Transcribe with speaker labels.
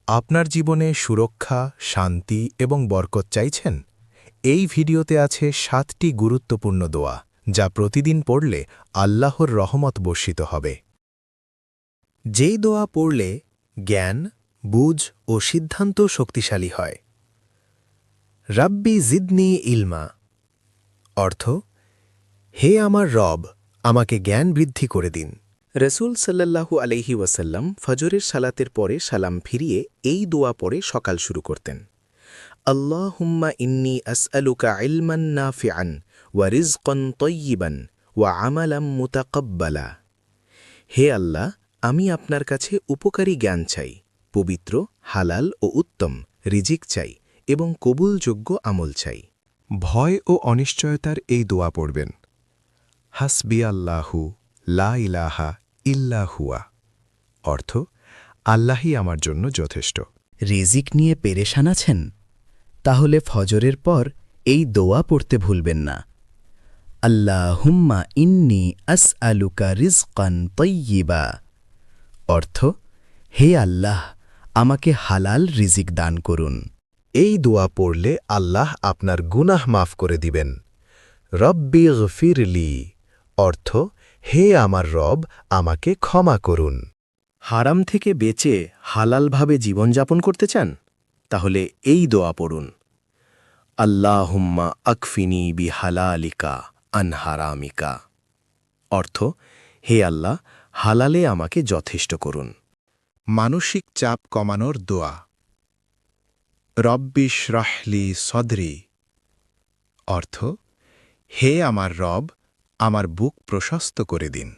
Speaker 1: আপনার জীবনে সুরক্ষা, শান্তি এবং বরকত চাইছেন? এই ভিডিওতে আছে 7টি গুরুত্বপূর্ণ দোয়া যা প্রতিদিন পড়লে আল্লাহর রহমত বর্ষিত হবে। যেই দোয়া পড়লে জ্ঞান, বুঝ ও সিদ্ধান্ত শক্তিশালী হয়। রাব্বি জিদনি ইলমা অর্থ, হে আমার রব, আমাকে জ্ঞান বৃদ্ধি করে দিন।
Speaker 2: রসুল সাল্লাল্লাহু আলাইহি ওয়াসাল্লাম ফজরের সালাতের পরে সালাম ফিরিয়ে এই দোয়া পড়ে সকাল শুরু করতেন। আল্লাহুম্মা ইন্নী আসআলুকা ইলমান নাফিআন ওয়া রিজকান তাইয়িবান ওয়া আমালাম মুতাকাব্বালা। হে আল্লাহ, আমি আপনার কাছে উপকারী জ্ঞান চাই, পবিত্র, হালাল ও উত্তম রিজিক চাই এবং কবুলযোগ্য আমল চাই।
Speaker 1: ভয় ও অনিশ্চয়তার এই দোয়া পড়বেন। হাসবি আল্লাহু লা ইলাহা ইল্লা হুয়া অর্থ, আল্লাহই আমার জন্য যথেষ্ট।
Speaker 3: রিজিক নিয়ে পেরেশান আছেন? তাহলে ফজরের পর এই দোয়া পড়তে ভুলবেন না। আল্লাহুম্মা ইন্নী আসআলুকা রিজকান তাইয়্যিবা অর্থ, হে আল্লাহ, আমাকে হালাল রিজিক দান করুন।
Speaker 1: এই দোয়া পড়লে আল্লাহ আপনার গুনাহ মাফ করে দিবেন। রব্বি গফিরলি অর্থ, হে আমার রব, আমাকে ক্ষমা করুন।
Speaker 2: হারাম থেকে বেঁচে হালালভাবে জীবনযাপন করতে চান? তাহলে এই দোয়া পড়ুন। আল্লাহুম্মা আকফিনি বি হালালিকা আন হারামিকা অর্থ, হে আল্লাহ, হালালে আমাকে যথেষ্ট করুন।
Speaker 1: মানসিক চাপ কমানোর দোয়া। রব্বি শরহলি সদরি অর্থ, হে আমার রব, আমার বুক প্রশস্ত করে দিন।